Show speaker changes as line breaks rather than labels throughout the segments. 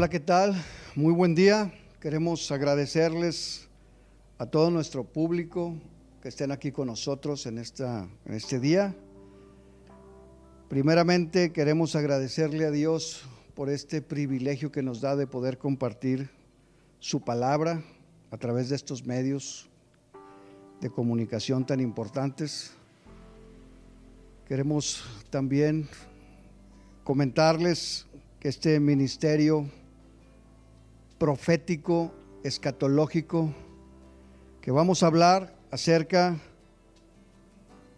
Hola, ¿qué tal? Muy buen día. Queremos agradecerles a todo nuestro público que estén aquí con nosotros en este día. Primeramente queremos agradecerle a Dios por este privilegio que nos da de poder compartir su palabra a través de estos medios de comunicación tan importantes. Queremos también comentarles que este ministerio profético, escatológico, que vamos a hablar acerca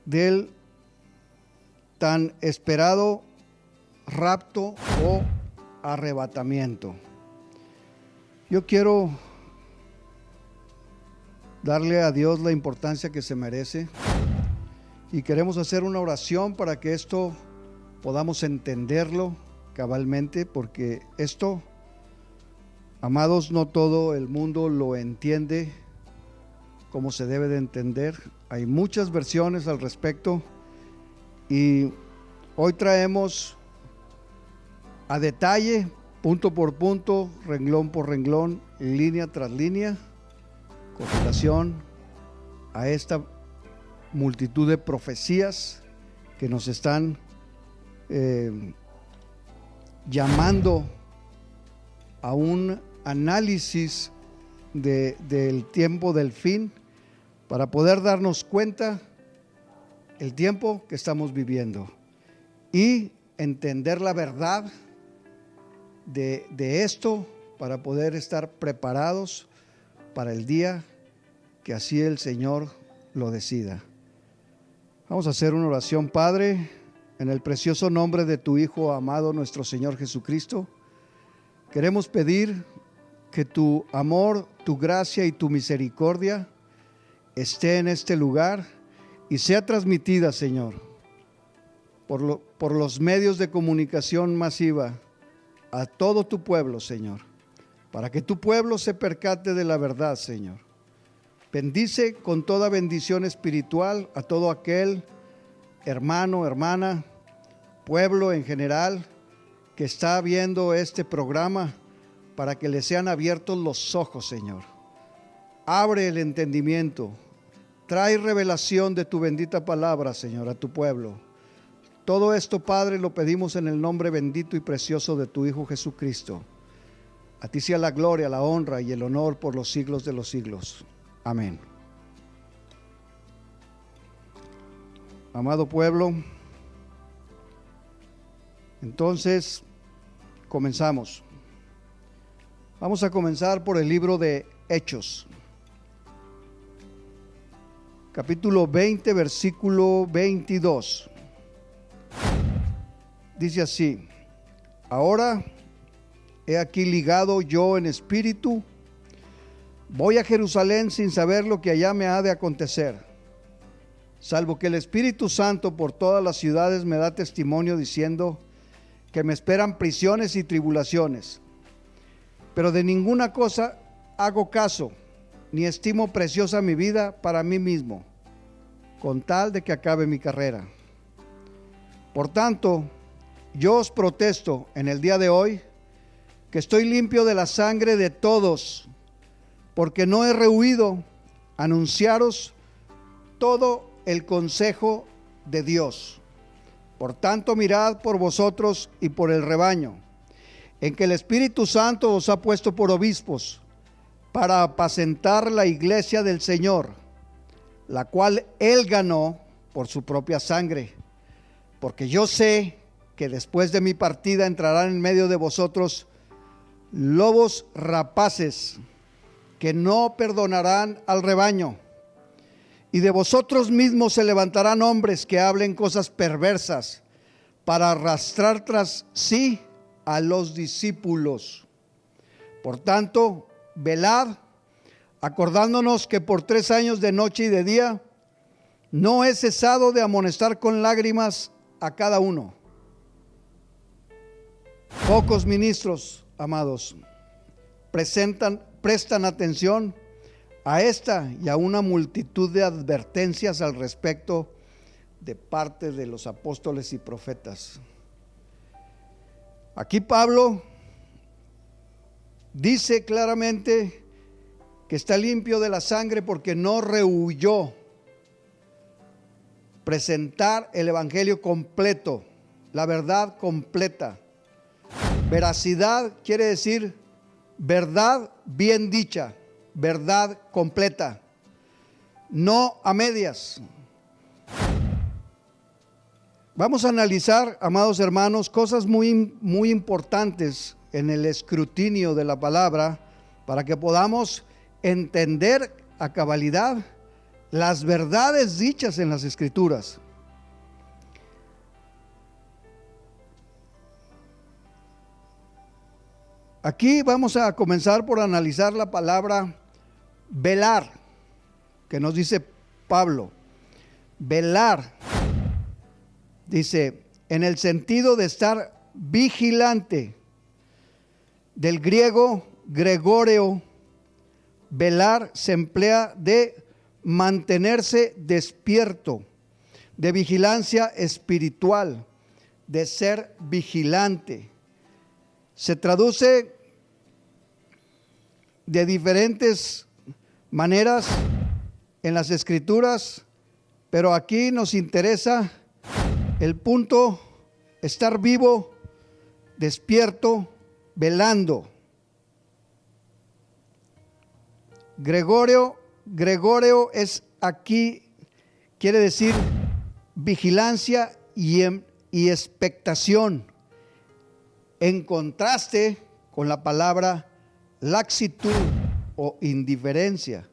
del tan esperado rapto o arrebatamiento. Yo quiero darle a Dios la importancia que se merece y queremos hacer una oración para que esto podamos entenderlo cabalmente, porque esto, amados, no todo el mundo lo entiende como se debe de entender. Hay muchas versiones al respecto y hoy traemos a detalle, punto por punto, renglón por renglón, línea tras línea, con relación a esta multitud de profecías que nos están llamando a un análisis del tiempo del fin, para poder darnos cuenta el tiempo que estamos viviendo y entender la verdad de esto, para poder estar preparados para el día que así el Señor lo decida. Vamos a hacer una oración. Padre, en el precioso nombre de tu Hijo amado, nuestro Señor Jesucristo, queremos pedir que tu amor, tu gracia y tu misericordia esté en este lugar y sea transmitida, Señor, por los medios de comunicación masiva a todo tu pueblo, Señor, para que tu pueblo se percate de la verdad, Señor. Bendice con toda bendición espiritual a todo aquel hermano, hermana, pueblo en general que está viendo este programa, para que le sean abiertos los ojos, Señor. Abre el entendimiento, trae revelación de tu bendita palabra, Señor, a tu pueblo. Todo esto, Padre, lo pedimos en el nombre bendito y precioso de tu Hijo Jesucristo. A ti sea la gloria, la honra y el honor por los siglos de los siglos. Amén. Amado pueblo, entonces comenzamos. Vamos a comenzar por el libro de Hechos, capítulo 20, versículo 22. Dice así: ahora he aquí ligado yo en espíritu, voy a Jerusalén sin saber lo que allá me ha de acontecer, salvo que el Espíritu Santo por todas las ciudades me da testimonio diciendo que me esperan prisiones y tribulaciones. Pero de ninguna cosa hago caso, ni estimo preciosa mi vida para mí mismo, con tal de que acabe mi carrera. Por tanto, yo os protesto en el día de hoy que estoy limpio de la sangre de todos, porque no he rehuido anunciaros todo el consejo de Dios. Por tanto, mirad por vosotros y por el rebaño, en que el Espíritu Santo os ha puesto por obispos, para apacentar la iglesia del Señor, la cual Él ganó por su propia sangre. Porque yo sé que después de mi partida entrarán en medio de vosotros lobos rapaces, que no perdonarán al rebaño. Y de vosotros mismos se levantarán hombres que hablen cosas perversas, para arrastrar tras sí a los discípulos. Por tanto, velad, acordándonos que por 3 años de noche y de día no he cesado de amonestar con lágrimas a cada uno. Pocos ministros, amados, prestan atención a esta y a una multitud de advertencias al respecto de parte de los apóstoles y profetas. Aquí Pablo dice claramente que está limpio de la sangre porque no rehuyó presentar el evangelio completo, la verdad completa. Veracidad quiere decir verdad bien dicha, verdad completa, no a medias. Vamos a analizar, amados hermanos, cosas muy importantes en el escrutinio de la palabra para que podamos entender a cabalidad las verdades dichas en las Escrituras. Aquí vamos a comenzar por analizar la palabra velar, que nos dice Pablo. Velar, dice, en el sentido de estar vigilante. Del griego gregoreo, velar se emplea de mantenerse despierto, de vigilancia espiritual, de ser vigilante. Se traduce de diferentes maneras en las Escrituras, pero aquí nos interesa el punto: estar vivo, despierto, velando. Gregoreo es aquí, quiere decir vigilancia y expectación, en contraste con la palabra laxitud o indiferencia,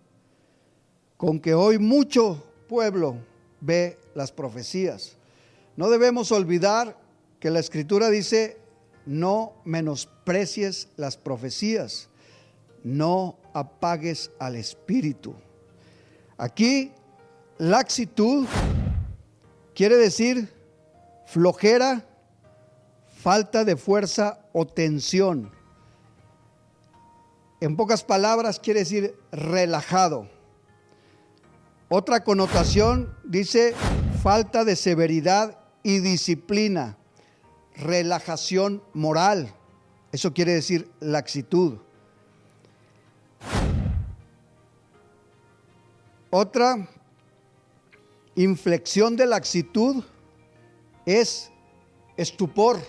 con que hoy mucho pueblo ve las profecías. No debemos olvidar que la Escritura dice: no menosprecies las profecías, no apagues al espíritu. Aquí, laxitud quiere decir flojera, falta de fuerza o tensión. En pocas palabras, quiere decir relajado. Otra connotación dice falta de severidad y disciplina, relajación moral. Eso quiere decir laxitud. Otra inflexión de laxitud es estupor,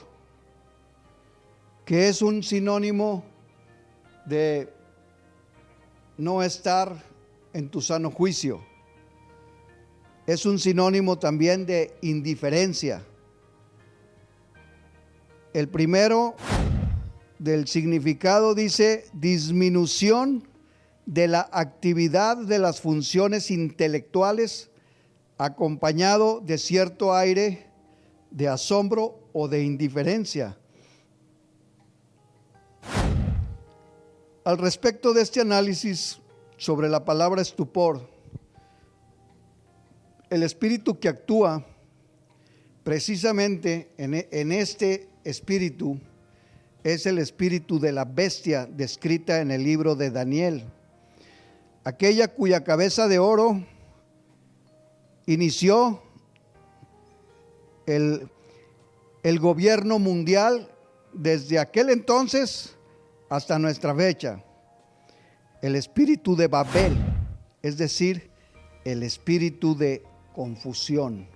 que es un sinónimo de no estar en tu sano juicio. Es un sinónimo también de indiferencia. El primero del significado dice disminución de la actividad de las funciones intelectuales, acompañado de cierto aire de asombro o de indiferencia. Al respecto de este análisis sobre la palabra estupor, el espíritu que actúa precisamente en este espíritu es el espíritu de la bestia descrita en el libro de Daniel, aquella cuya cabeza de oro inició el gobierno mundial desde aquel entonces hasta nuestra fecha. El espíritu de Babel, es decir, el espíritu de confusión,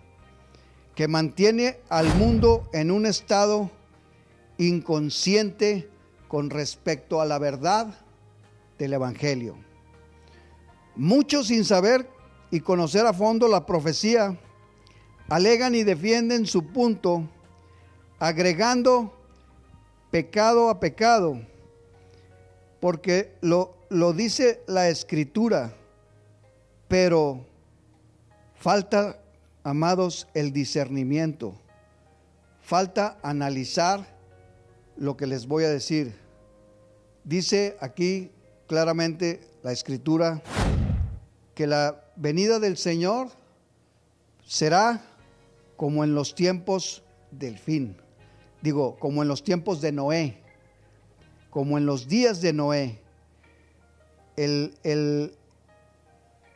que mantiene al mundo en un estado inconsciente con respecto a la verdad del Evangelio. Muchos, sin saber y conocer a fondo la profecía, alegan y defienden su punto, agregando pecado a pecado, porque lo dice la Escritura, pero falta, amados, el discernimiento, falta analizar lo que les voy a decir. Dice aquí claramente la Escritura que la venida del Señor será como en los tiempos del fin. Digo, como en los tiempos de Noé, como en los días de Noé. En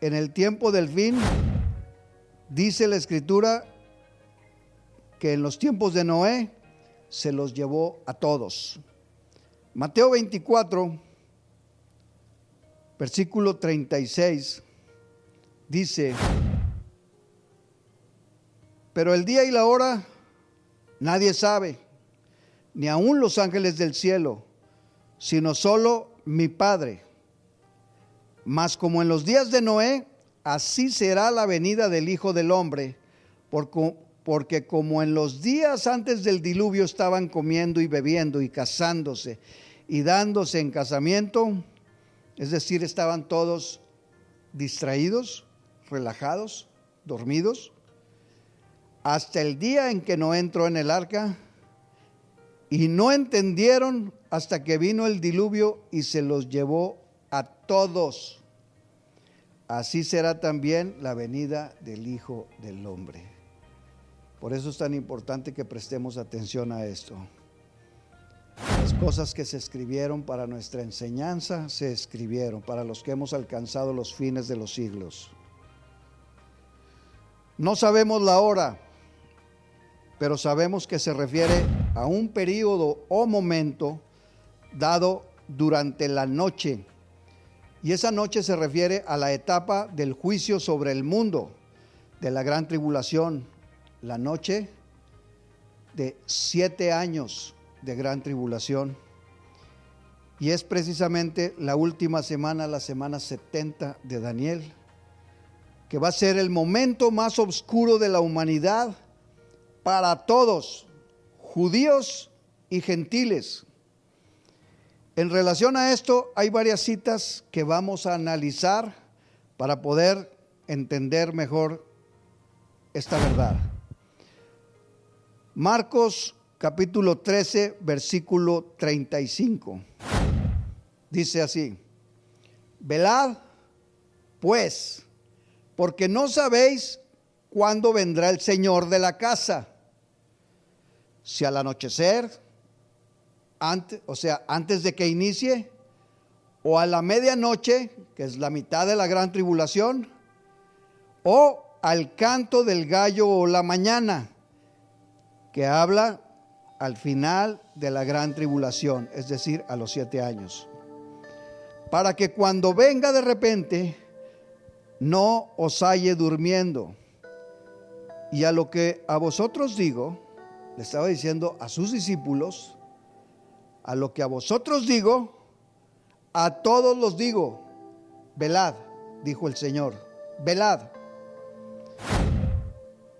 el tiempo del fin, dice la Escritura que en los tiempos de Noé se los llevó a todos. Mateo 24, versículo 36, dice: pero el día y la hora nadie sabe, ni aun los ángeles del cielo, sino solo mi Padre. Mas como en los días de Noé, así será la venida del Hijo del Hombre, porque como en los días antes del diluvio estaban comiendo y bebiendo y casándose y dándose en casamiento, es decir, estaban todos distraídos, relajados, dormidos, hasta el día en que Noé entró en el arca, y no entendieron hasta que vino el diluvio y se los llevó a todos. Así será también la venida del Hijo del Hombre. Por eso es tan importante que prestemos atención a esto. Las cosas que se escribieron para nuestra enseñanza se escribieron para los que hemos alcanzado los fines de los siglos. No sabemos la hora, pero sabemos que se refiere a un periodo o momento dado durante la noche. Y esa noche se refiere a la etapa del juicio sobre el mundo, de la gran tribulación, la noche de 7 años de gran tribulación. Y es precisamente la última semana, la semana 70 de Daniel, que va a ser el momento más oscuro de la humanidad para todos, judíos y gentiles. En relación a esto, hay varias citas que vamos a analizar para poder entender mejor esta verdad. Marcos capítulo 13, versículo 35. Dice así: velad, pues, porque no sabéis cuándo vendrá el Señor de la casa, si al anochecer, antes de que inicie, o a la medianoche, que es la mitad de la gran tribulación, o al canto del gallo o la mañana, que habla al final de la gran tribulación, es decir, a los 7 años. Para que cuando venga de repente, no os halle durmiendo. Y a lo que a vosotros digo, le estaba diciendo a sus discípulos, a lo que a vosotros digo, a todos los digo, velad, dijo el Señor, velad.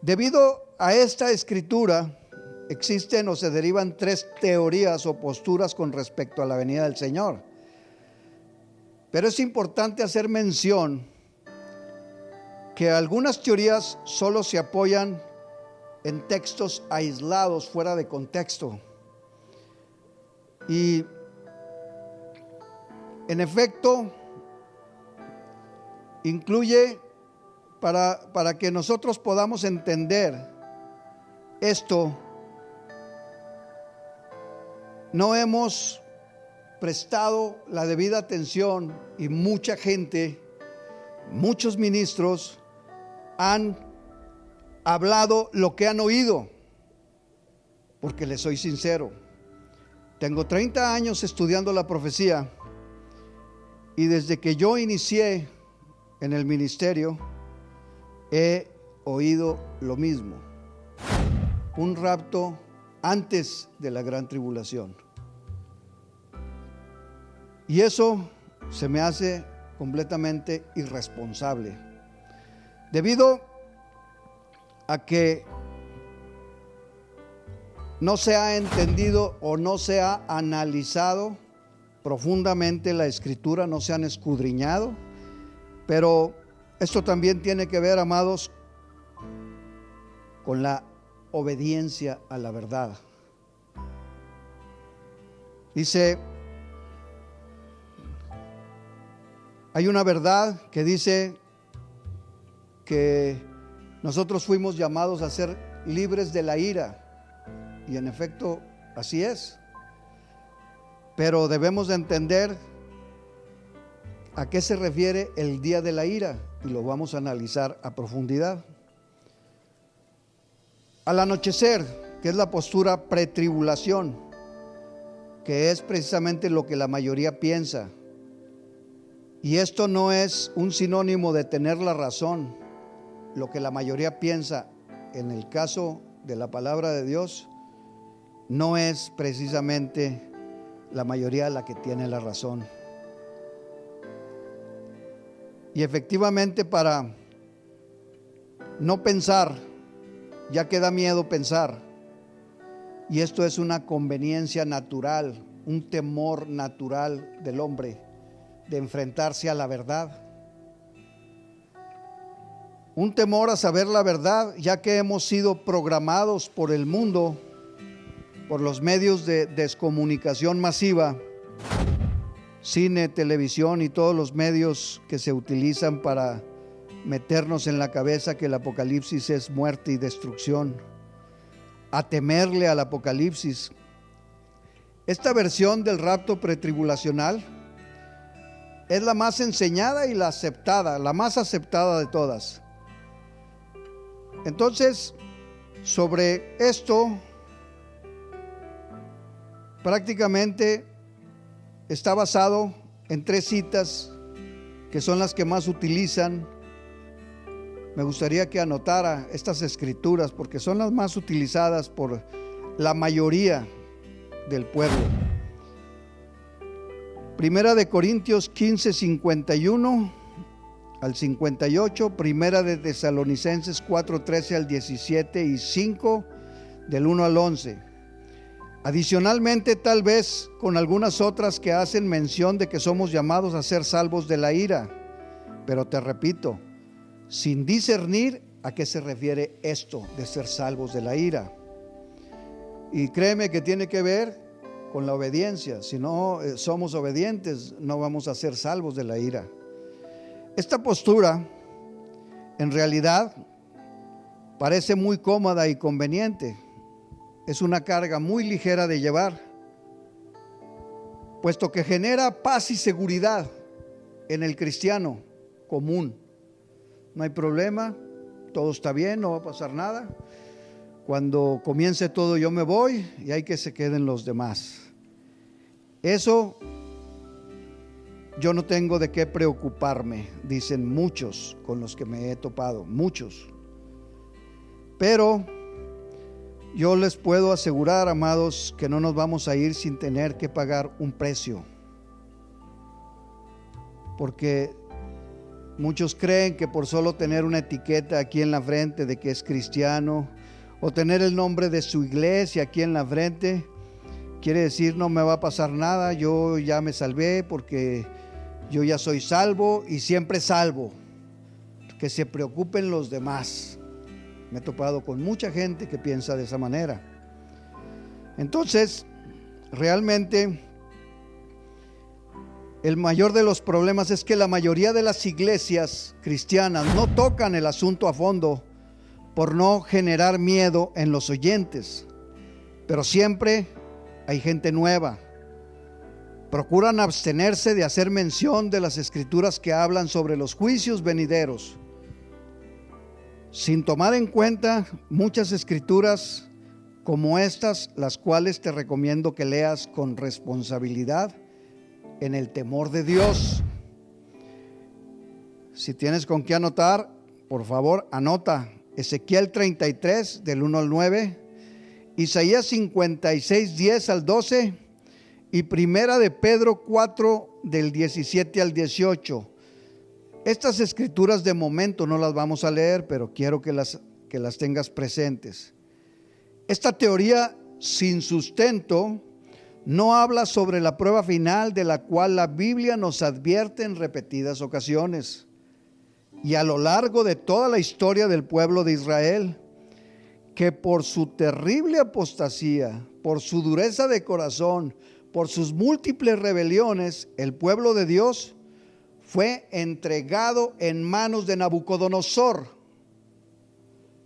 Debido a esta escritura, existen o se derivan 3 teorías o posturas con respecto a la venida del Señor. Pero es importante hacer mención que algunas teorías solo se apoyan en textos aislados, fuera de contexto. Y en efecto, incluye, para que nosotros podamos entender esto, no hemos prestado la debida atención y mucha gente, muchos ministros han hablado lo que han oído, porque les soy sincero, tengo 30 años estudiando la profecía y desde que yo inicié en el ministerio he oído lo mismo: un rapto antes de la gran tribulación. Y eso se me hace completamente irresponsable, debido a que no se ha entendido o no se ha analizado profundamente la escritura, no se han escudriñado. Pero esto también tiene que ver, amados, con la obediencia a la verdad. Dice, hay una verdad que dice que nosotros fuimos llamados a ser libres de la ira, y en efecto así es. Pero debemos de entender a qué se refiere el día de la ira, y lo vamos a analizar a profundidad. Al anochecer, que es la postura pretribulación, que es precisamente lo que la mayoría piensa, Y esto no es un sinónimo de tener la razón. Lo que la mayoría piensa en el caso de la palabra de Dios no es precisamente la mayoría la que tiene la razón. Y efectivamente, para no pensar, ya que da miedo pensar, y esto es una conveniencia natural, un temor natural del hombre de enfrentarse a la verdad, un temor a saber la verdad, ya que hemos sido programados por el mundo, por los medios de descomunicación masiva, cine, televisión y todos los medios que se utilizan para meternos en la cabeza que el Apocalipsis es muerte y destrucción, a temerle al Apocalipsis. Esta versión del rapto pretribulacional es la más enseñada y la aceptada, la más aceptada de todas. Entonces, sobre esto, prácticamente está basado en 3 citas que son las que más utilizan. Me gustaría que anotara estas escrituras porque son las más utilizadas por la mayoría del pueblo. Primera de Corintios 15, 51 al 58, Primera de Tesalonicenses 4, 13 al 17 y 5 del 1 al 11. Adicionalmente, tal vez con algunas otras que hacen mención de que somos llamados a ser salvos de la ira. Pero te repito, sin discernir a qué se refiere esto de ser salvos de la ira. Y créeme que tiene que ver con la obediencia. Si no somos obedientes, no vamos a ser salvos de la ira. Esta postura, en realidad, parece muy cómoda y conveniente. Es una carga muy ligera de llevar, puesto que genera paz y seguridad en el cristiano común. No hay problema, todo está bien, no va a pasar nada. Cuando comience todo yo me voy y hay que se queden los demás. Eso yo no tengo de qué preocuparme, dicen muchos con los que me he topado, muchos. Pero yo les puedo asegurar, amados, que no nos vamos a ir sin tener que pagar un precio. Porque muchos creen que por solo tener una etiqueta aquí en la frente de que es cristiano, o tener el nombre de su iglesia aquí en la frente, quiere decir no me va a pasar nada, yo ya me salvé porque yo ya soy salvo y siempre salvo. Que se preocupen los demás. Me he topado con mucha gente que piensa de esa manera. Entonces, realmente, el mayor de los problemas es que la mayoría de las iglesias cristianas no tocan el asunto a fondo por no generar miedo en los oyentes. Pero siempre hay gente nueva. Procuran abstenerse de hacer mención de las escrituras que hablan sobre los juicios venideros, sin tomar en cuenta muchas escrituras como estas, las cuales te recomiendo que leas con responsabilidad en el temor de Dios. Si tienes con qué anotar, por favor anota Ezequiel 33 del 1 al 9, Isaías 56, 10 al 12 y Primera de Pedro 4 del 17 al 18. Estas escrituras de momento no las vamos a leer, pero quiero que las tengas presentes. Esta teoría sin sustento no habla sobre la prueba final de la cual la Biblia nos advierte en repetidas ocasiones. Y a lo largo de toda la historia del pueblo de Israel, que por su terrible apostasía, por su dureza de corazón, por sus múltiples rebeliones, el pueblo de Dios fue entregado en manos de Nabucodonosor.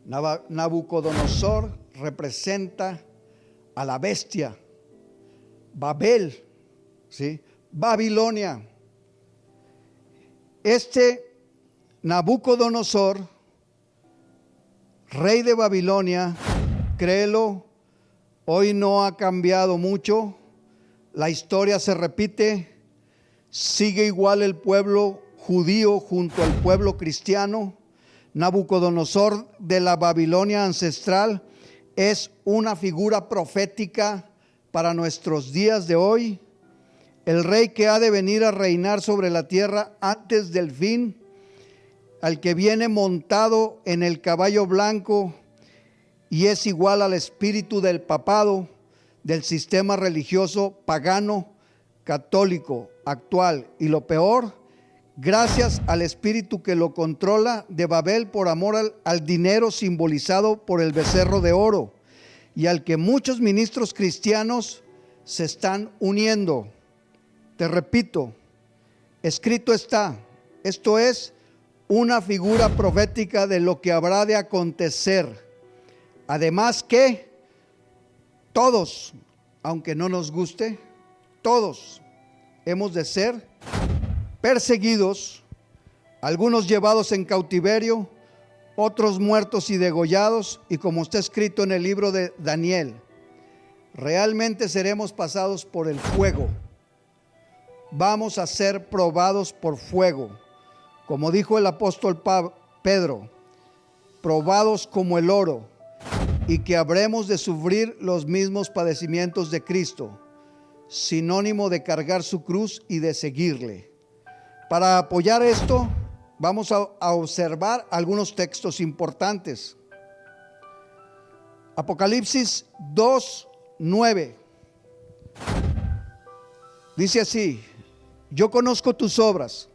Nabucodonosor representa a la bestia, Babel, ¿sí? Babilonia. Este Nabucodonosor, rey de Babilonia, créelo, hoy no ha cambiado mucho. La historia se repite, Sigue igual el pueblo judío junto al pueblo cristiano. Nabucodonosor de la Babilonia ancestral es una figura profética para nuestros días de hoy. El rey que ha de venir a reinar sobre la tierra antes del fin, al que viene montado en el caballo blanco y es igual al espíritu del papado, del sistema religioso pagano, católico, actual, y lo peor, gracias al espíritu que lo controla de Babel por amor al dinero simbolizado por el becerro de oro, y al que muchos ministros cristianos se están uniendo. Te repito, escrito está, esto es una figura profética de lo que habrá de acontecer. Además que todos, aunque no nos guste, todos hemos de ser perseguidos, algunos llevados en cautiverio, otros muertos y degollados, y como está escrito en el libro de Daniel, realmente seremos pasados por el fuego. Vamos a ser probados por fuego, como dijo el apóstol Pedro, probados como el oro, y que habremos de sufrir los mismos padecimientos de Cristo, sinónimo de cargar su cruz y de seguirle. Para apoyar esto, vamos a observar algunos textos importantes. Apocalipsis 2:9 dice así: yo conozco tus obras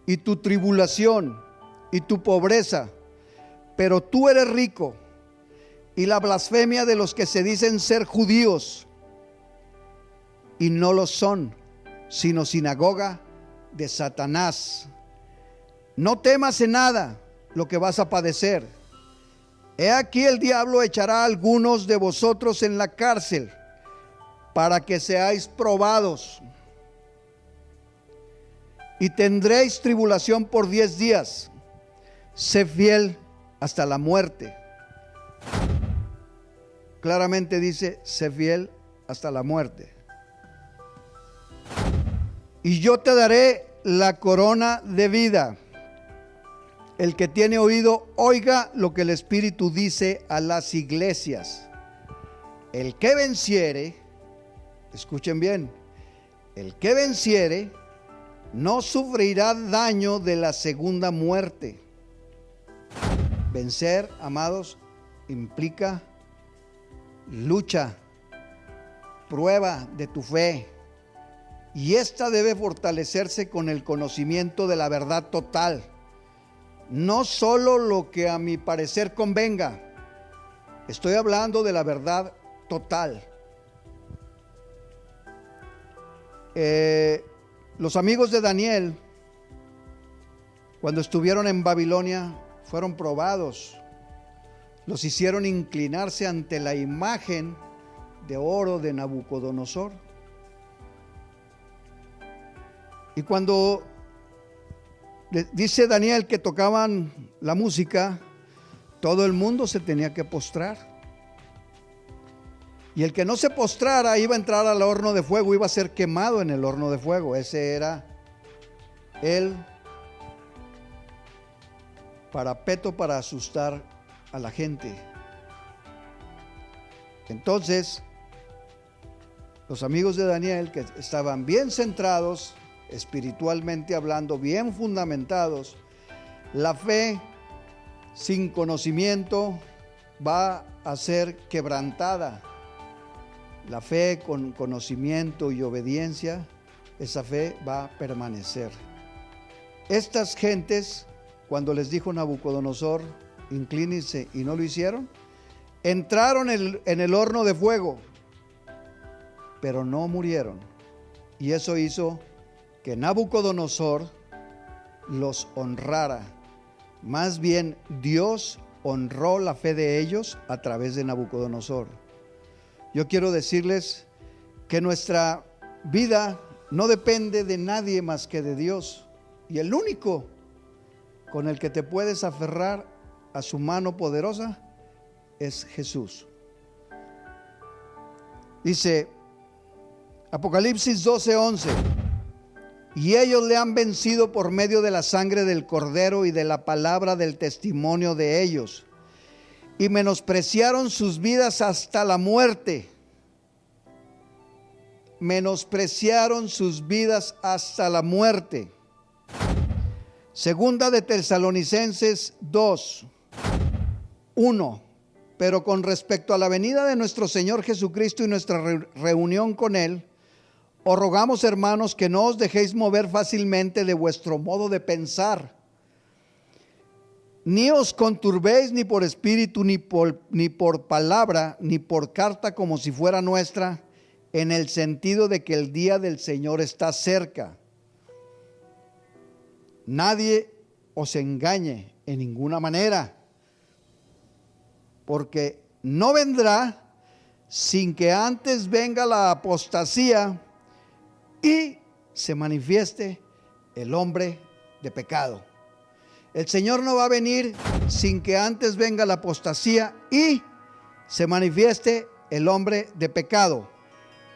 y tu tribulación y tu pobreza, pero tú eres rico, y la blasfemia de los que se dicen ser judíos y no lo son, sino sinagoga de Satanás. No temas en nada lo que vas a padecer. He aquí el diablo echará a algunos de vosotros en la cárcel para que seáis probados, y tendréis tribulación por 10 días. Sé fiel hasta la muerte. Claramente dice, sé fiel hasta la muerte. Y yo te daré la corona de vida. El que tiene oído, oiga lo que el Espíritu dice a las iglesias. El que venciere, escuchen bien, el que venciere no sufrirá daño de la segunda muerte. Vencer, amados, implica lucha, prueba de tu fe, y esta debe fortalecerse con el conocimiento de la verdad total, no solo lo que a mi parecer convenga. Estoy hablando de la verdad total. Los amigos de Daniel, cuando estuvieron en Babilonia, fueron probados. Los hicieron inclinarse ante la imagen de oro de Nabucodonosor. Y cuando dice Daniel que tocaban la música, todo el mundo se tenía que postrar. Y el que no se postrara iba a entrar al horno de fuego, iba a ser quemado en el horno de fuego. Ese era el parapeto para asustar a la gente. Entonces, los amigos de Daniel, que estaban bien centrados, espiritualmente hablando, bien fundamentados, la fe sin conocimiento va a ser quebrantada. La fe con conocimiento y obediencia, esa fe va a permanecer. Estas gentes, cuando les dijo Nabucodonosor, inclínense, y no lo hicieron, entraron en el horno de fuego, pero no murieron. Y eso hizo que Nabucodonosor los honrara. Más bien, Dios honró la fe de ellos a través de Nabucodonosor. Yo quiero decirles que nuestra vida no depende de nadie más que de Dios. Y el único con el que te puedes aferrar a su mano poderosa es Jesús. Dice Apocalipsis 12:11: y ellos le han vencido por medio de la sangre del Cordero y de la palabra del testimonio de ellos, y menospreciaron sus vidas hasta la muerte. Menospreciaron sus vidas hasta la muerte. Segunda de Tesalonicenses 2:1. Pero con respecto a la venida de nuestro Señor Jesucristo y nuestra reunión con Él, os rogamos, hermanos, que no os dejéis mover fácilmente de vuestro modo de pensar, ni os conturbéis ni por espíritu, ni por palabra, ni por carta como si fuera nuestra, en el sentido de que el día del Señor está cerca. Nadie os engañe en ninguna manera, porque no vendrá sin que antes venga la apostasía y se manifieste el hombre de pecado. El Señor no va a venir sin que antes venga la apostasía y se manifieste el hombre de pecado,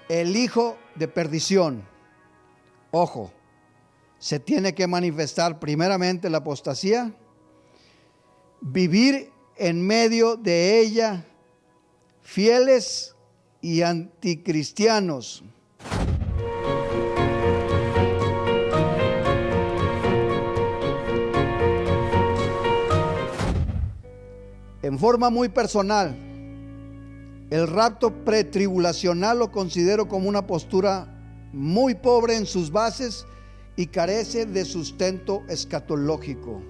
el hijo de perdición. Ojo, se tiene que manifestar primeramente la apostasía, vivir en medio de ella fieles y anticristianos. En forma muy personal, el rapto pretribulacional lo considero como una postura muy pobre en sus bases y carece de sustento escatológico.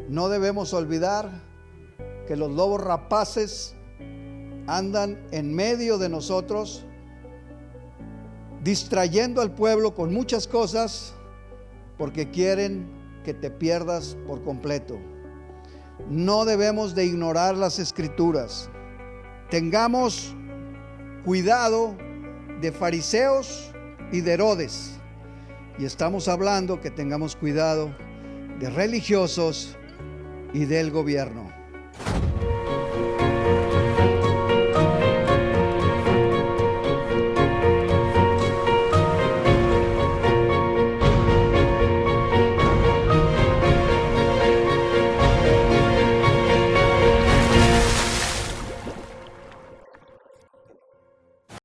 No debemos olvidar que los lobos rapaces andan en medio de nosotros, distrayendo al pueblo con muchas cosas porque quieren que te pierdas por completo. No debemos de ignorar las Escrituras. Tengamos cuidado de fariseos y de Herodes. Y estamos hablando que tengamos cuidado de religiosos y del gobierno.